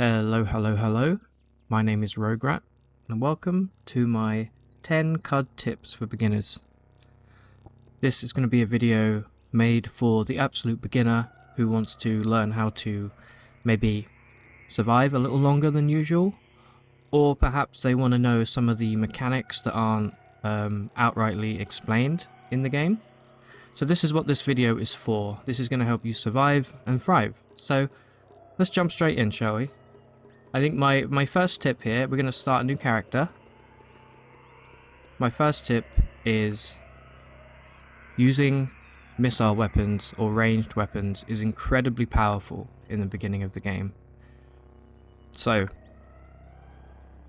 Hello, hello, hello. My name is Roguelike, and welcome to my 10 Qud tips for beginners. This is going to be a video made for the absolute beginner who wants to learn how to maybe survive a little longer than usual, or perhaps they want to know some of the mechanics that aren't outrightly explained in the game. So this is what this video is for. This is going to help you survive and thrive. So let's jump straight in, shall we? I think my first tip here, we're going to start a new character. My first tip is using missile weapons or ranged weapons is incredibly powerful in the beginning of the game. So,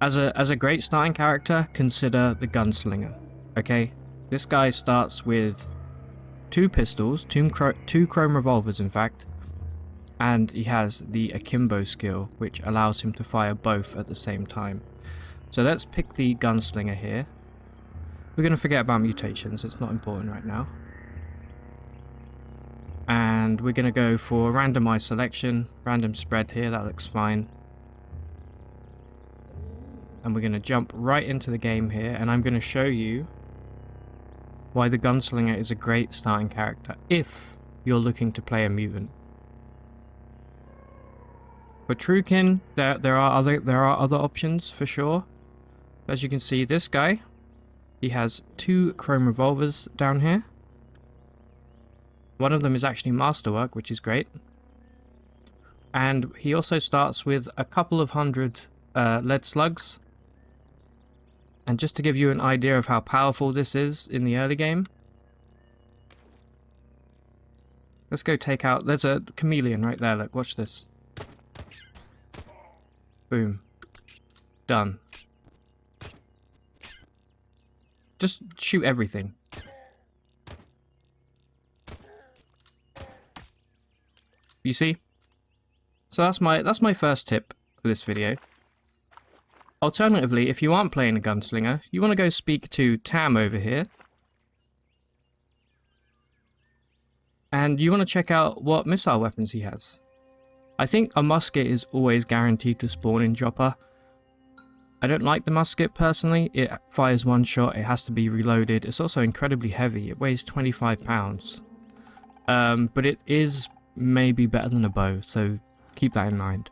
as a great starting character, consider the gunslinger. Okay, this guy starts with 2 pistols, two chrome revolvers in fact, and he has the akimbo skill, which allows him to fire both at the same time. So let's pick the gunslinger here. We're going to forget about mutations, it's not important right now. And we're going to go for randomized selection, random spread here, that looks fine. And we're going to jump right into the game here, and I'm going to show you why the gunslinger is a great starting character if you're looking to play a mutant. For Truekin, there are other options for sure. As you can see, this guy, he has 2 chrome revolvers down here. One of them is actually masterwork, which is great. And he also starts with a couple of hundred lead slugs. And just to give you an idea of how powerful this is in the early game, let's go take out, there's a chameleon right there, look, watch this. Boom. Done. Just shoot everything. You see? So that's my first tip for this video. Alternatively, if you aren't playing a gunslinger, you want to go speak to Tam over here. And you want to check out what missile weapons he has. I think a musket is always guaranteed to spawn in Joppa. I don't like the musket personally. It fires one shot, it has to be reloaded. It's also incredibly heavy, it weighs 25 pounds. But it is maybe better than a bow, so keep that in mind.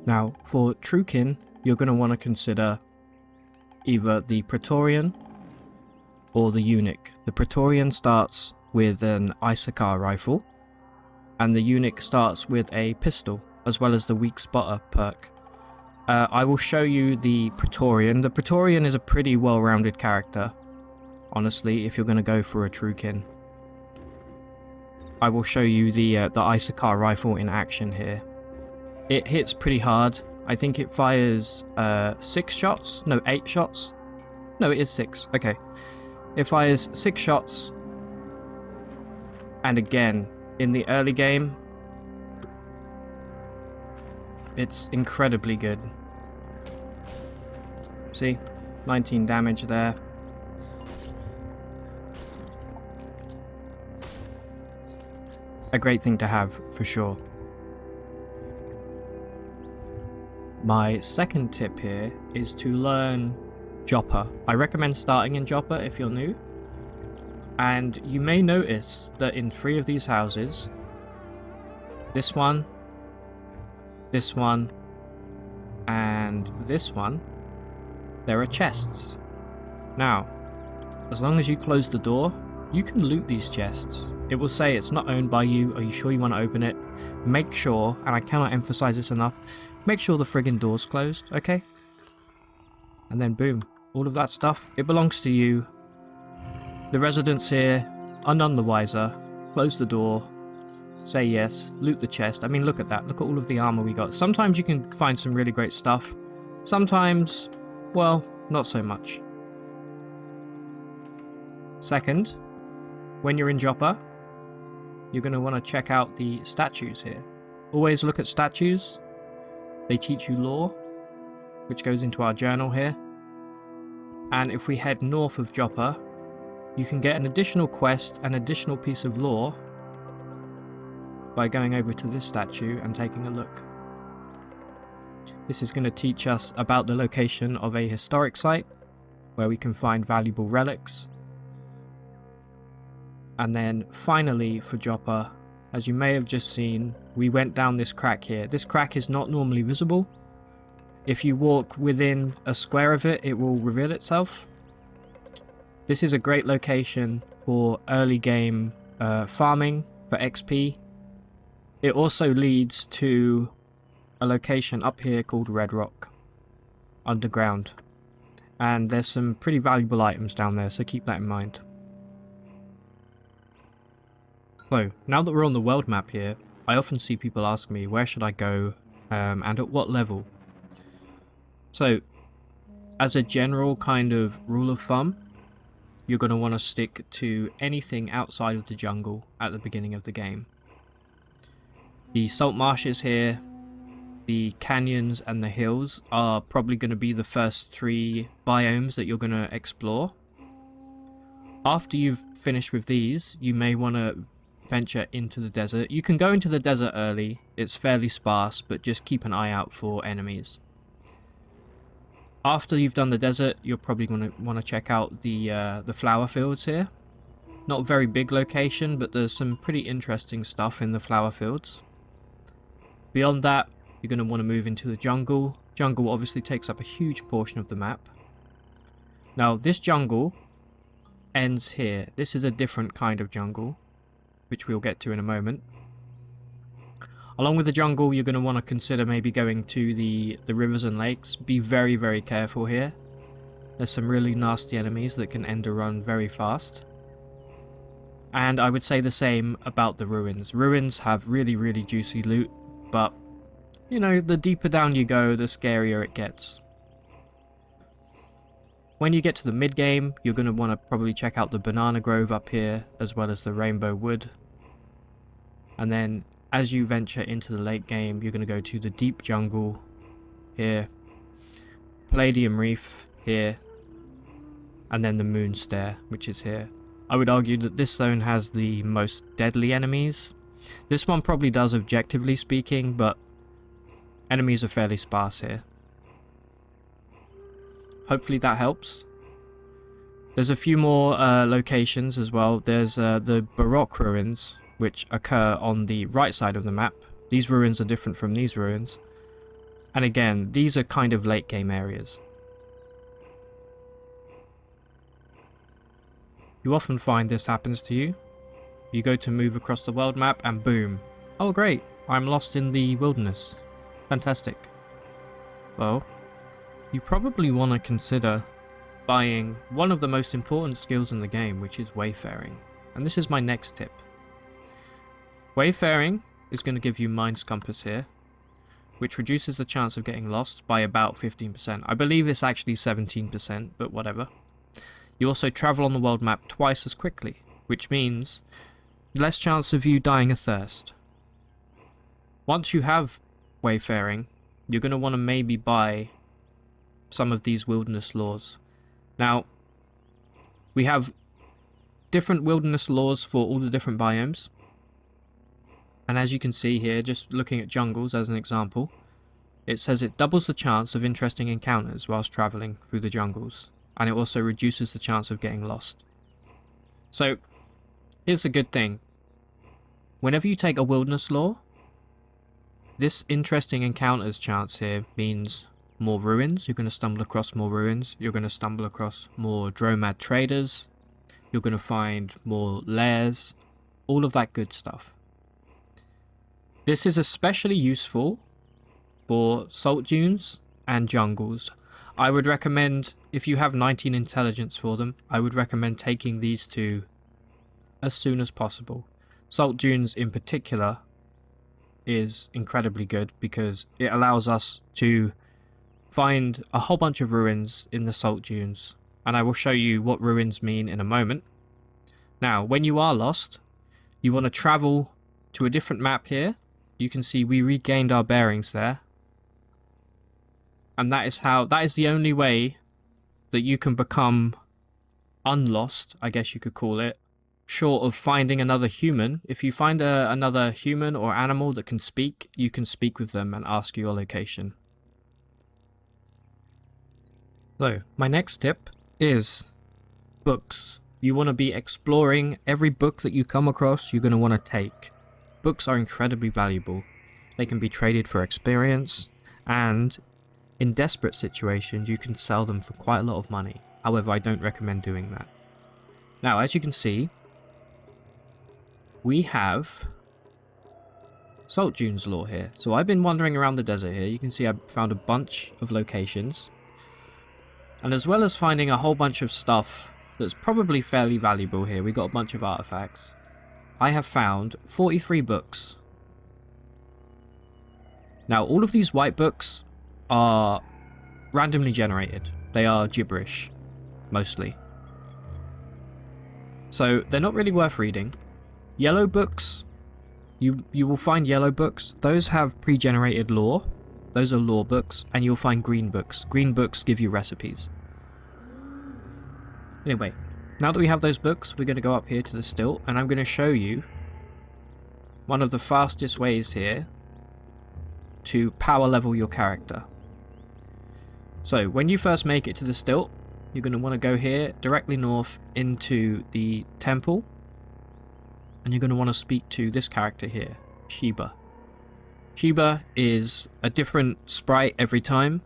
Now, for Truekin, you're going to want to consider either the Praetorian or the Eunuch. The Praetorian starts with an Issachar rifle, and the Eunuch starts with a pistol, as well as the weak spotter perk. I will show you the Praetorian. The Praetorian is a pretty well-rounded character, honestly, if you're going to go for a Truekin. I will show you the Issachar rifle in action here. It hits pretty hard. I think it fires 6 shots? No, 8 shots? No, it is 6. Okay. It fires 6 shots. And again, in the early game, it's incredibly good. See? 19 damage there. A great thing to have, for sure. My second tip here is to learn Joppa. I recommend starting in Joppa if you're new. And you may notice that in 3 of these houses, this one, and this one, there are chests. Now, as long as you close the door, you can loot these chests. It will say it's not owned by you. Are you sure you want to open it? Make sure, and I cannot emphasize this enough, make sure the friggin' door's closed, okay? And then boom, all of that stuff, it belongs to you. The residents here are none the wiser. Close the door, say yes, loot the chest. I mean, look at that. Look at all of the armor we got. Sometimes you can find some really great stuff. Sometimes, well, not so much. Second, when you're in Joppa, you're going to want to check out the statues here. Always look at statues. They teach you lore, which goes into our journal here. And if we head north of Joppa, you can get an additional quest, an additional piece of lore, by going over to this statue and taking a look. This is going to teach us about the location of a historic site where we can find valuable relics. And then finally for Joppa, as you may have just seen, we went down this crack here. This crack is not normally visible. If you walk within a square of it, it will reveal itself. This is a great location for early game farming for XP. It also leads to a location up here called Red Rock, underground. And there's some pretty valuable items down there, so keep that in mind. So, now that we're on the world map here, I often see people ask me where should I go and at what level. So, as a general kind of rule of thumb, you're going to want to stick to anything outside of the jungle at the beginning of the game. The salt marshes here, the canyons and the hills are probably going to be the first 3 biomes that you're going to explore. After you've finished with these, you may want to venture into the desert. You can go into the desert early, it's fairly sparse, but just keep an eye out for enemies. After you've done the desert, you're probably going to want to check out the flower fields here. Not a very big location, but there's some pretty interesting stuff in the flower fields. Beyond that, you're going to want to move into the jungle. Jungle obviously takes up a huge portion of the map. Now, this jungle ends here. This is a different kind of jungle, which we'll get to in a moment. Along with the jungle, you're going to want to consider maybe going to the rivers and lakes. Be very, very careful here. There's some really nasty enemies that can end a run very fast. And I would say the same about the ruins. Ruins have really, really juicy loot, but, you know, the deeper down you go, the scarier it gets. When you get to the mid-game, you're going to want to probably check out the banana grove up here, as well as the rainbow wood. And then, as you venture into the late game, you're going to go to the deep jungle here, Palladium Reef here, and then the Moon Stair, which is here. I would argue that this zone has the most deadly enemies. This one probably does objectively speaking, but enemies are fairly sparse here. Hopefully that helps. There's a few more locations as well. There's the Baroque ruins, which occur on the right side of the map. These ruins are different from these ruins. And again, these are kind of late game areas. You often find this happens to you. You go to move across the world map and boom. Oh great, I'm lost in the wilderness. Fantastic. Well, you probably want to consider buying one of the most important skills in the game, which is Wayfaring. And this is my next tip. Wayfaring is going to give you Mind's Compass here, which reduces the chance of getting lost by about 15%. I believe it's actually 17%, but whatever. You also travel on the world map twice as quickly, which means less chance of you dying of thirst. Once you have Wayfaring, you're going to want to maybe buy some of these wilderness laws. Now, we have different wilderness laws for all the different biomes. And as you can see here, just looking at jungles as an example, it says it doubles the chance of interesting encounters whilst travelling through the jungles. And it also reduces the chance of getting lost. So, here's a good thing. Whenever you take a wilderness law, this interesting encounters chance here means more ruins. You're going to stumble across more ruins. You're going to stumble across more dromad traders. You're going to find more lairs. All of that good stuff. This is especially useful for salt dunes and jungles. I would recommend, if you have 19 intelligence for them, I would recommend taking these two as soon as possible. Salt dunes in particular is incredibly good because it allows us to find a whole bunch of ruins in the salt dunes, and I will show you what ruins mean in a moment. Now, when you are lost, you want to travel to a different map here. You can see we regained our bearings there. And that is the only way that you can become unlost, I guess you could call it, short of finding another human, if you find another human or animal that can speak, you can speak with them and ask your location. So, my next tip is books. You want to be exploring every book that you come across, you're going to want to take. Books are incredibly valuable. They can be traded for experience, and in desperate situations, you can sell them for quite a lot of money. However, I don't recommend doing that. Now, as you can see, we have Salt Dunes lore here. So I've been wandering around the desert here. You can see I've found a bunch of locations. And as well as finding a whole bunch of stuff that's probably fairly valuable here, we got a bunch of artifacts. I have found 43 books. Now, all of these white books are randomly generated. They are gibberish, mostly. So they're not really worth reading. Yellow books, you will find yellow books. Those have pre-generated lore. Those are lore books, and you'll find green books. Green books give you recipes. Anyway, now that we have those books, we're going to go up here to the stilt, and I'm going to show you one of the fastest ways here to power level your character. So, when you first make it to the stilt, you're going to want to go here, directly north into the temple, and you're going to want to speak to this character here, Sheba. Sheba is a different sprite every time.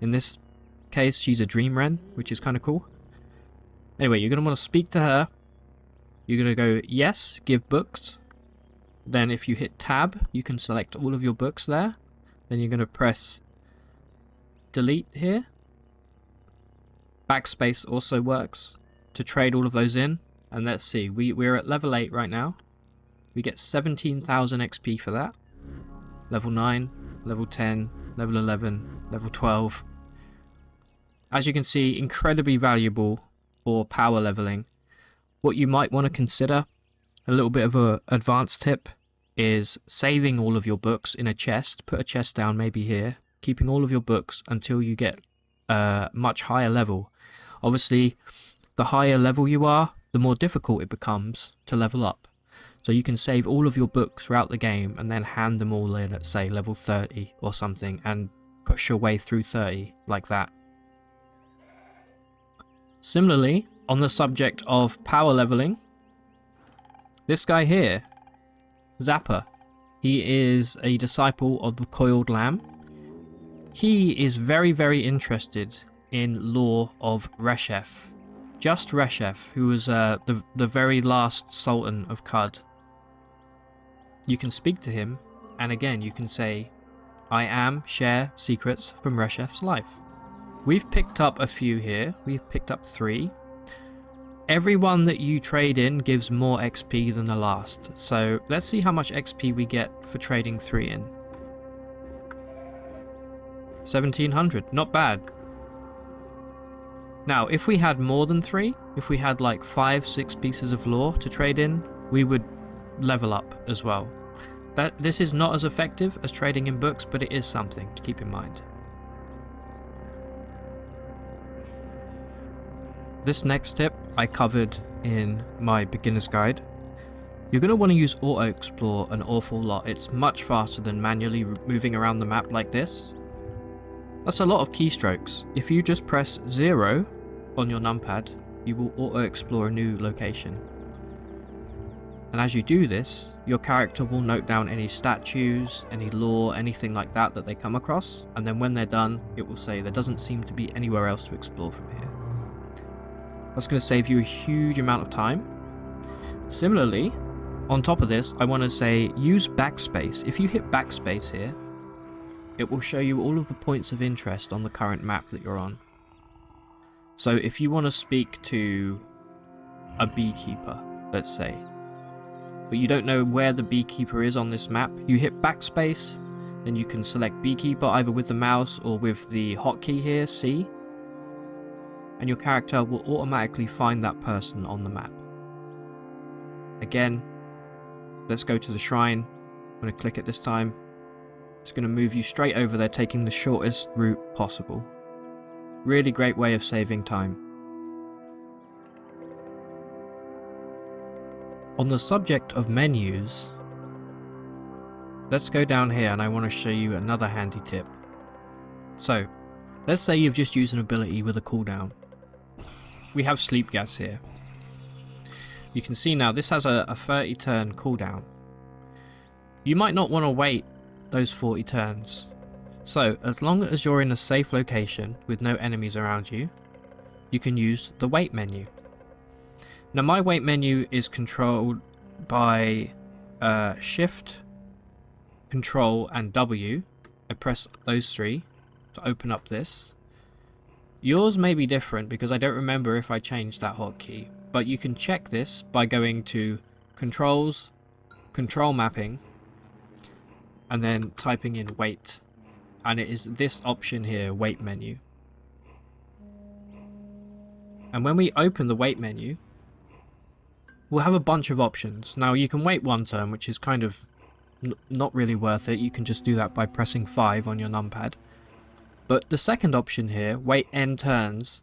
In this case, she's a dream wren, which is kind of cool. Anyway, you're going to want to speak to her. You're going to go, yes, give books. Then if you hit tab, you can select all of your books there. Then you're going to press delete here. Backspace also works to trade all of those in. And let's see, we're at level 8 right now. We get 17,000 XP for that. Level 9, level 10, level 11, level 12. As you can see, incredibly valuable for power leveling. What you might want to consider, a little bit of an advanced tip, is saving all of your books in a chest. Put a chest down maybe here, keeping all of your books until you get a much higher level. Obviously, the higher level you are, the more difficult it becomes to level up. So you can save all of your books throughout the game and then hand them all in at, say, level 30 or something, and push your way through 30 like that. Similarly, on the subject of power leveling, this guy here, Zappa, he is a disciple of the Coiled Lamb. He is very, very interested in lore of Reshef. Just Reshef, who was the very last Sultan of Qud. You can speak to him, and again you can say, I am, share secrets from Reshef's life. We've picked up a few here. We've picked up 3. Every one that you trade in gives more XP than the last. So let's see how much XP we get for trading 3 in. 1700, not bad. Now, if we had more than 3, if we had like 5, 6 pieces of lore to trade in, we would level up as well. This is not as effective as trading in books, but it is something to keep in mind. This next tip I covered in my beginner's guide. You're going to want to use auto explore an awful lot. It's much faster than manually moving around the map like this. That's a lot of keystrokes. If you just press 0 on your numpad, you will auto explore a new location. And as you do this, your character will note down any statues, any lore, anything like that that they come across, and then when they're done, it will say there doesn't seem to be anywhere else to explore from here. That's going to save you a huge amount of time. Similarly, on top of this, I want to say use backspace. If you hit backspace here, it will show you all of the points of interest on the current map that you're on. So if you want to speak to a beekeeper, let's say, but you don't know where the beekeeper is on this map, you hit backspace, then you can select beekeeper either with the mouse or with the hotkey here, C, and your character will automatically find that person on the map. Again, let's go to the shrine. I'm going to click it this time. It's going to move you straight over there, taking the shortest route possible. Really great way of saving time. On the subject of menus, let's go down here and I want to show you another handy tip. So, let's say you've just used an ability with a cooldown. We have sleep gas here. You can see now this has a 30 turn cooldown. You might not want to wait those 40 turns. So, as long as you're in a safe location with no enemies around you, you can use the wait menu. Now my wait menu is controlled by Shift, Control and W. I press those three to open up this. Yours may be different because I don't remember if I changed that hotkey, but you can check this by going to Controls, Control Mapping, and then typing in wait, and it is this option here, wait menu. And when we open the wait menu, we'll have a bunch of options. Now you can wait one turn, which is kind of not really worth it. You can just do that by pressing 5 on your numpad. But the second option here, wait n turns,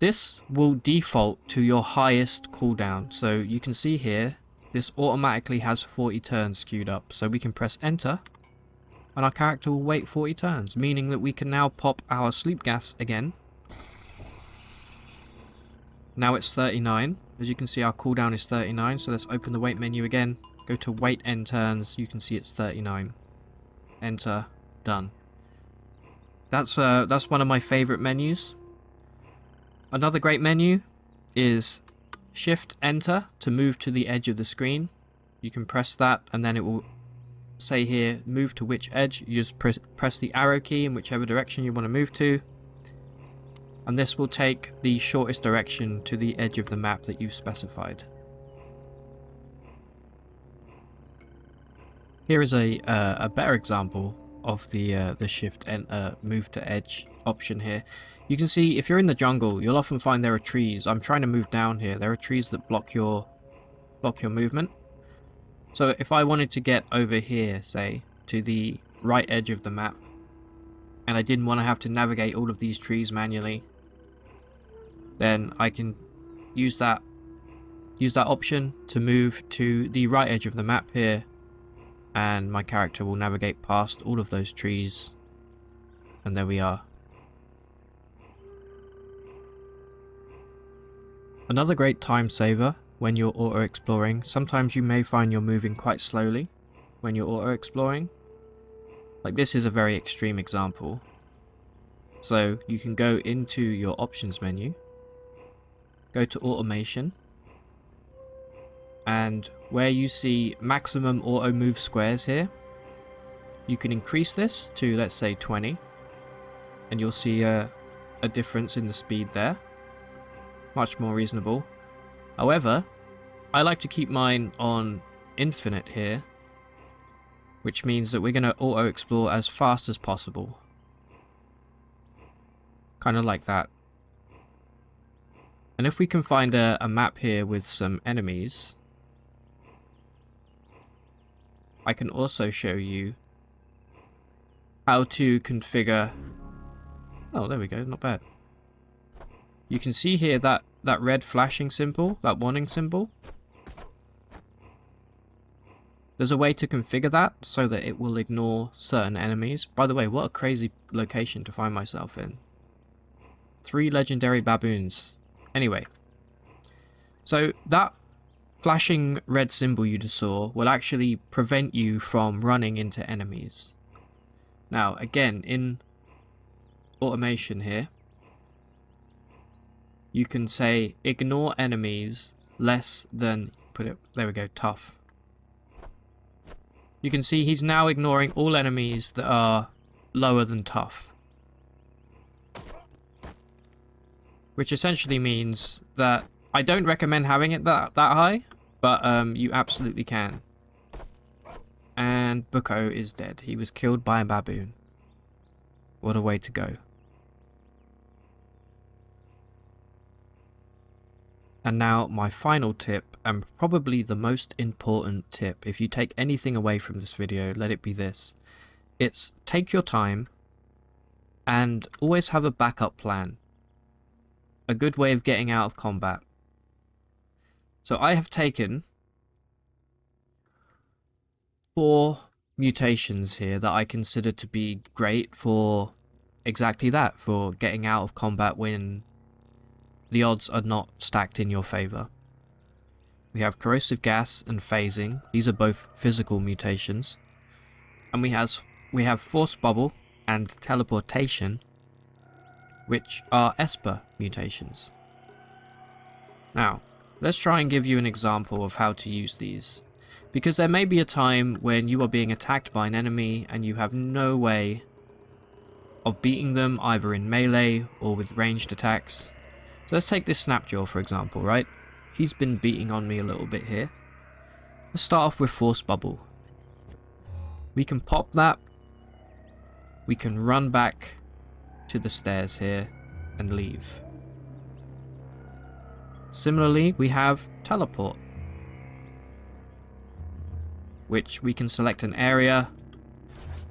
this will default to your highest cooldown. So you can see here, this automatically has 40 turns queued up. So we can press enter and our character will wait 40 turns, meaning that we can now pop our sleep gas again. Now it's 39. As you can see, our cooldown is 39. So let's open the wait menu again. Go to wait n turns. You can see it's 39. Enter. Done. That's one of my favorite menus. Another great menu is Shift Enter to move to the edge of the screen. You can press that and then it will say here move to which edge. You just press the arrow key in whichever direction you want to move to, and this will take the shortest direction to the edge of the map that you've specified. Here is a better example of the shift and move to edge option here. You can see if you're in the jungle, you'll often find there are trees. I'm trying to move down here. There are trees that block your movement. So if I wanted to get over here, say, to the right edge of the map, and I didn't want to have to navigate all of these trees manually, then I can use that option to move to the right edge of the map here, and my character will navigate past all of those trees, and there we are. Another great time saver when you're auto-exploring, sometimes you may find you're moving quite slowly when you're auto-exploring. Like this is a very extreme example. So you can go into your options menu, go to automation, and where you see maximum auto move squares here, you can increase this to, let's say, 20, and you'll see a difference in the speed there. Much more reasonable. However, I like to keep mine on infinite here, which means that we're going to auto explore as fast as possible. Kind of like that. And if we can find a map here with some enemies, I can also show you how to configure... Oh, there we go, not bad. You can see here that red flashing symbol, that warning symbol. There's a way to configure that so that it will ignore certain enemies. By the way, what a crazy location to find myself in. 3 legendary baboons. Anyway, so that flashing red symbol you just saw will actually prevent you from running into enemies. Now, again, in automation here, you can say ignore enemies less than, there we go, tough. You can see he's now ignoring all enemies that are lower than tough. Which essentially means that I don't recommend having it that high, but you absolutely can. And Bucko is dead. He was killed by a baboon. What a way to go. And now my final tip, and probably the most important tip. If you take anything away from this video, let it be this. It's take your time and always have a backup plan. A good way of getting out of combat. So I have taken 4 mutations here that I consider to be great for exactly that, for getting out of combat when the odds are not stacked in your favor. We have corrosive gas and phasing. These are both physical mutations. And we have force bubble and teleportation, which are Esper mutations. Now, let's try and give you an example of how to use these, because there may be a time when you are being attacked by an enemy and you have no way of beating them either in melee or with ranged attacks. So let's take this Snapjaw for example, right? He's been beating on me a little bit here. Let's start off with force bubble. We can pop that. We can run back to the stairs here and leave. Similarly, we have teleport, which we can select an area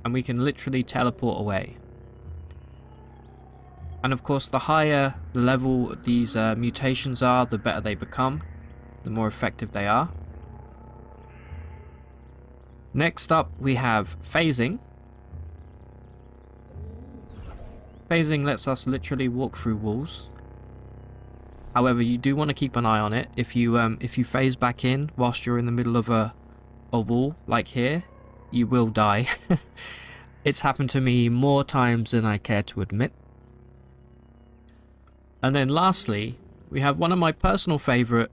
and we can literally teleport away. And of course, the higher the level these mutations are, the better they become, the more effective they are. Next up, we have phasing. Phasing lets us literally walk through walls. However, you do want to keep an eye on it. If you phase back in whilst you're in the middle of a wall, like here, you will die. It's happened to me more times than I care to admit. And then lastly, we have one of my personal favourite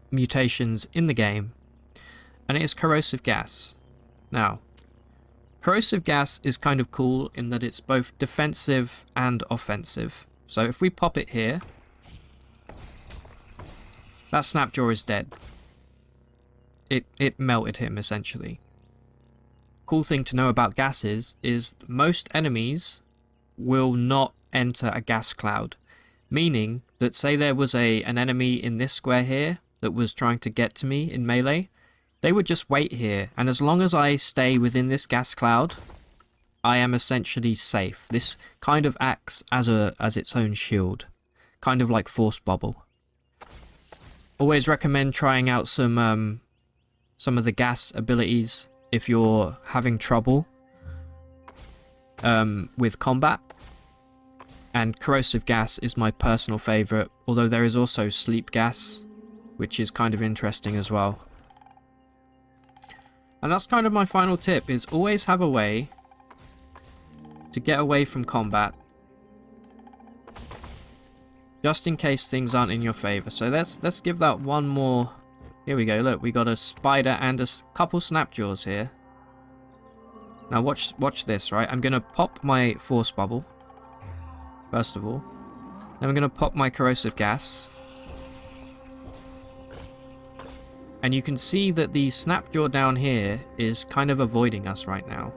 mutations in the game, and it is corrosive gas. Now, corrosive gas is kind of cool in that it's both defensive and offensive. So if we pop it here, that Snapjaw is dead. It melted him essentially. Cool thing to know about gases is most enemies will not enter a gas cloud. Meaning that say there was an enemy in this square here that was trying to get to me in melee, they would just wait here, and as long as I stay within this gas cloud, I am essentially safe. This kind of acts as its own shield, kind of like force bubble. Always recommend trying out some of the gas abilities if you're having trouble with combat. And corrosive gas is my personal favourite, although there is also sleep gas, which is kind of interesting as well. And that's kind of my final tip, is always have a way to get away from combat, just in case things aren't in your favour. So let's give that one more. Here we go, look, we got a spider and a couple Snapjaws here. Now watch this, right? I'm going to pop my force bubble. First of all, then I'm going to pop my corrosive gas. And you can see that the Snapjaw down here is kind of avoiding us right now.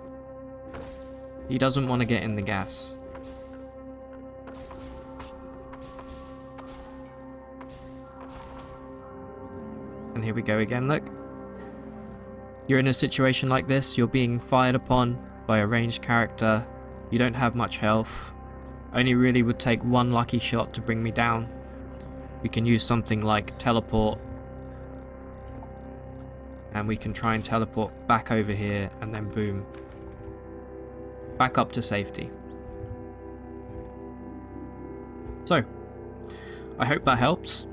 He doesn't want to get in the gas. And here we go again, look. You're in a situation like this, you're being fired upon by a ranged character, you don't have much health. Only really would take one lucky shot to bring me down. We can use something like teleport. And we can try and teleport back over here and then boom. Back up to safety. So, I hope that helps.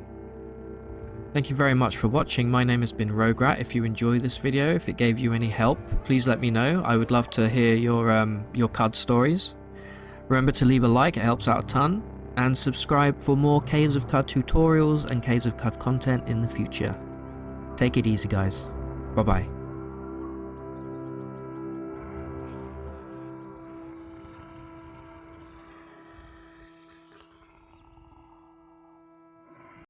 Thank you very much for watching. My name has been Roguelike. If you enjoyed this video, if it gave you any help, please let me know. I would love to hear your Qud stories. Remember to leave a like, it helps out a ton, and subscribe for more Caves of Qud tutorials and Caves of Qud content in the future. Take it easy, guys. Bye bye.